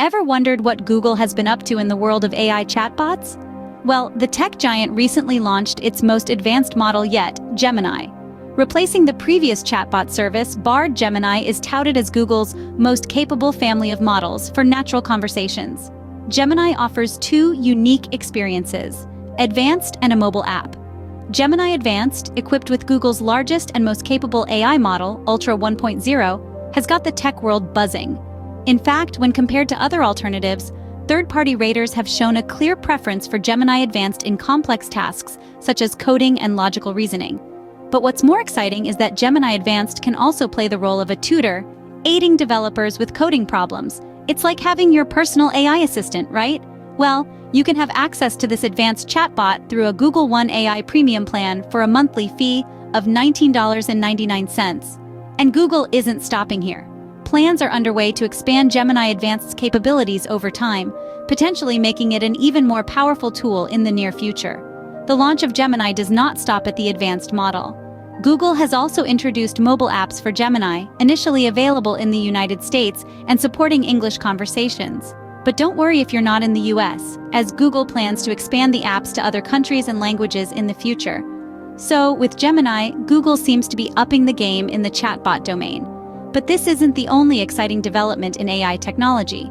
Ever wondered what Google has been up to in the world of AI chatbots? Well, the tech giant recently launched its most advanced model yet, Gemini. Replacing the previous chatbot service, Bard Gemini is touted as Google's most capable family of models for natural conversations. Gemini offers two unique experiences: Advanced and a mobile app. Gemini Advanced, equipped with Google's largest and most capable AI model, Ultra 1.0, has got the tech world buzzing. In fact, when compared to other alternatives, third-party raters have shown a clear preference for Gemini Advanced in complex tasks, such as coding and logical reasoning. But what's more exciting is that Gemini Advanced can also play the role of a tutor, aiding developers with coding problems. It's like having your personal AI assistant, right? Well, you can have access to this advanced chatbot through a Google One AI premium plan for a monthly fee of $19.99. And Google isn't stopping here. Plans are underway to expand Gemini Advanced's capabilities over time, potentially making it an even more powerful tool in the near future. The launch of Gemini does not stop at the advanced model. Google has also introduced mobile apps for Gemini, initially available in the United States and supporting English conversations. But don't worry if you're not in the US, as Google plans to expand the apps to other countries and languages in the future. So, with Gemini, Google seems to be upping the game in the chatbot domain. But this isn't the only exciting development in AI technology.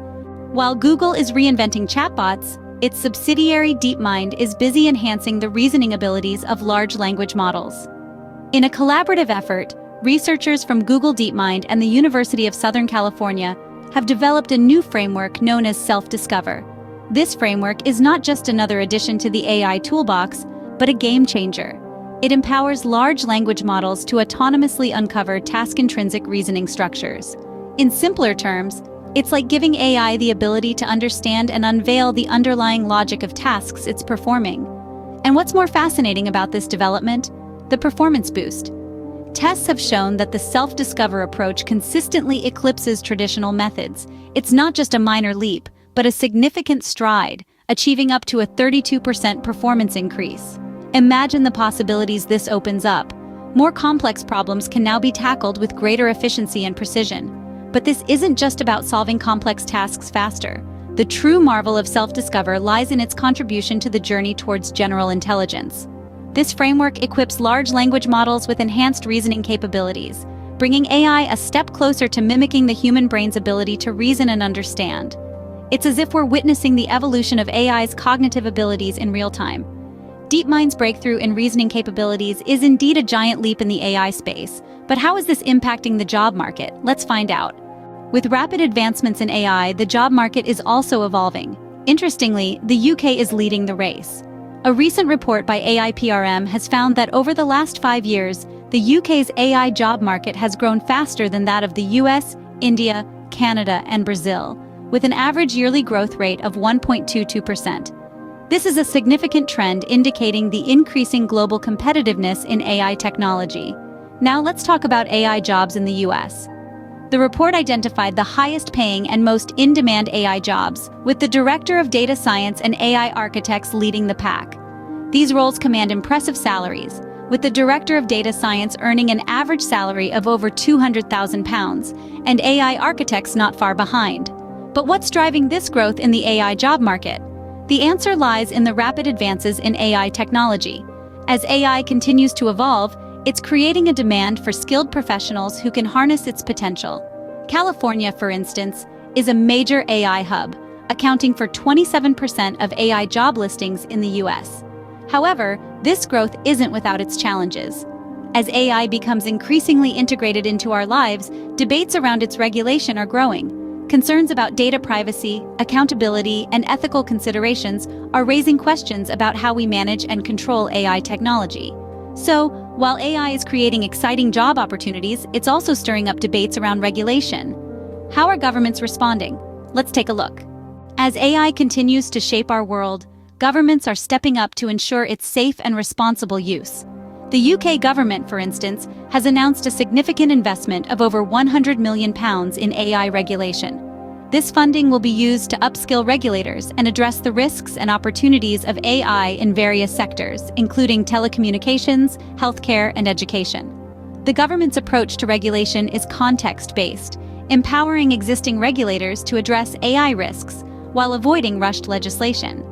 While Google is reinventing chatbots, its subsidiary DeepMind is busy enhancing the reasoning abilities of large language models. In a collaborative effort, researchers from Google DeepMind and the University of Southern California have developed a new framework known as Self-Discover. This framework is not just another addition to the AI toolbox, but a game changer. It empowers large language models to autonomously uncover task-intrinsic reasoning structures. In simpler terms, it's like giving AI the ability to understand and unveil the underlying logic of tasks it's performing. And what's more fascinating about this development? The performance boost. Tests have shown that the self-discover approach consistently eclipses traditional methods. It's not just a minor leap, but a significant stride, achieving up to a 32% performance increase. Imagine the possibilities this opens up. More complex problems can now be tackled with greater efficiency and precision. But this isn't just about solving complex tasks faster. The true marvel of Self-Discover lies in its contribution to the journey towards general intelligence. This framework equips large language models with enhanced reasoning capabilities, bringing AI a step closer to mimicking the human brain's ability to reason and understand. It's as if we're witnessing the evolution of AI's cognitive abilities in real time. DeepMind's breakthrough in reasoning capabilities is indeed a giant leap in the AI space, but how is this impacting the job market? Let's find out. With rapid advancements in AI, the job market is also evolving. Interestingly, the UK is leading the race. A recent report by AIPRM has found that over the last 5 years, the UK's AI job market has grown faster than that of the US, India, Canada, and Brazil, with an average yearly growth rate of 1.22%. This is a significant trend indicating the increasing global competitiveness in AI technology. Now let's talk about AI jobs in the US. The report identified the highest-paying and most in-demand AI jobs, with the Director of Data Science and AI Architects leading the pack. These roles command impressive salaries, with the Director of Data Science earning an average salary of over £200,000, and AI Architects not far behind. But what's driving this growth in the AI job market? The answer lies in the rapid advances in AI technology. As AI continues to evolve, it's creating a demand for skilled professionals who can harness its potential. California, for instance, is a major AI hub, accounting for 27% of AI job listings in the US. However, this growth isn't without its challenges. As AI becomes increasingly integrated into our lives, debates around its regulation are growing. Concerns about data privacy, accountability, and ethical considerations are raising questions about how we manage and control AI technology. So, while AI is creating exciting job opportunities, it's also stirring up debates around regulation. How are governments responding? Let's take a look. As AI continues to shape our world, governments are stepping up to ensure its safe and responsible use. The UK government, for instance, has announced a significant investment of over £100 million in AI regulation. This funding will be used to upskill regulators and address the risks and opportunities of AI in various sectors, including telecommunications, healthcare, and education. The government's approach to regulation is context-based. empowering existing regulators to address AI risks while avoiding rushed legislation.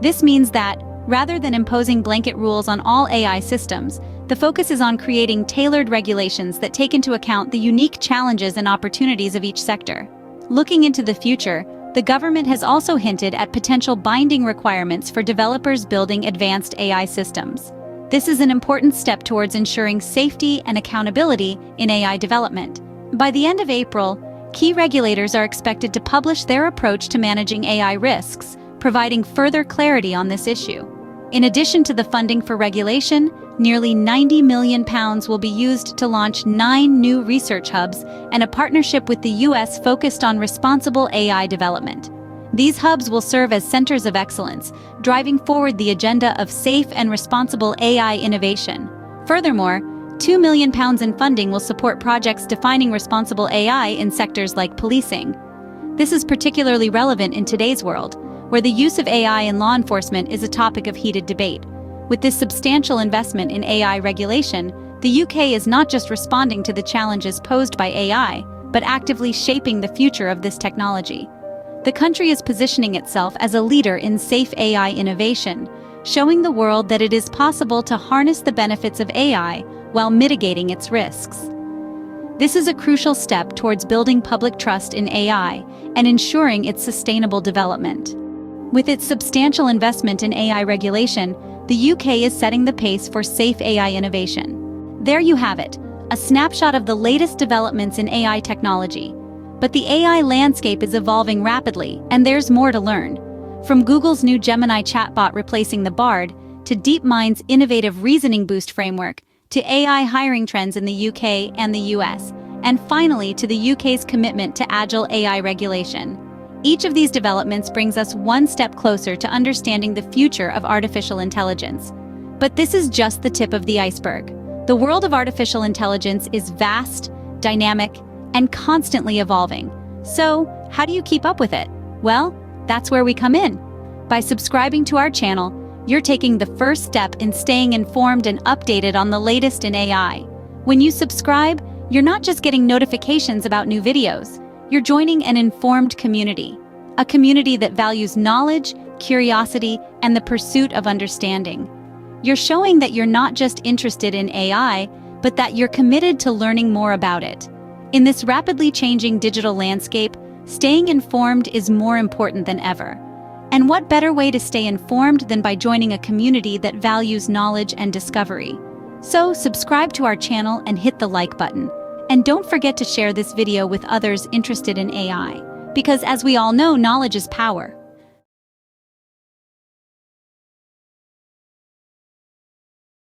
This means that, rather than imposing blanket rules on all AI systems, the focus is on creating tailored regulations that take into account the unique challenges and opportunities of each sector. Looking into the future, the government has also hinted at potential binding requirements for developers building advanced AI systems. This is an important step towards ensuring safety and accountability in AI development. By the end of April, key regulators are expected to publish their approach to managing AI risks, providing further clarity on this issue. In addition to the funding for regulation, nearly £90 million will be used to launch 9 new research hubs and a partnership with the US focused on responsible AI development. These hubs will serve as centers of excellence, driving forward the agenda of safe and responsible AI innovation. Furthermore, £2 million in funding will support projects defining responsible AI in sectors like policing. This is particularly relevant in today's world, where the use of AI in law enforcement is a topic of heated debate. With this substantial investment in AI regulation, the UK is not just responding to the challenges posed by AI, but actively shaping the future of this technology. The country is positioning itself as a leader in safe AI innovation, showing the world that it is possible to harness the benefits of AI while mitigating its risks. This is a crucial step towards building public trust in AI and ensuring its sustainable development. With its substantial investment in AI regulation, the UK is setting the pace for safe AI innovation. There you have it, a snapshot of the latest developments in AI technology. But the AI landscape is evolving rapidly, and there's more to learn. From Google's new Gemini Chatbot replacing the Bard, to DeepMind's innovative reasoning boost framework, to AI hiring trends in the UK and the US, and finally to the UK's commitment to agile AI regulation. Each of these developments brings us one step closer to understanding the future of artificial intelligence. But this is just the tip of the iceberg. The world of artificial intelligence is vast, dynamic, and constantly evolving. So, how do you keep up with it? Well, that's where we come in. By subscribing to our channel, you're taking the first step in staying informed and updated on the latest in AI. When you subscribe, you're not just getting notifications about new videos. You're joining an informed community, a community that values knowledge, curiosity, and the pursuit of understanding. You're showing that you're not just interested in AI, but that you're committed to learning more about it. In this rapidly changing digital landscape, staying informed is more important than ever. And what better way to stay informed than by joining a community that values knowledge and discovery? So, subscribe to our channel and hit the like button. And don't forget to share this video with others interested in AI, because as we all know, knowledge is power.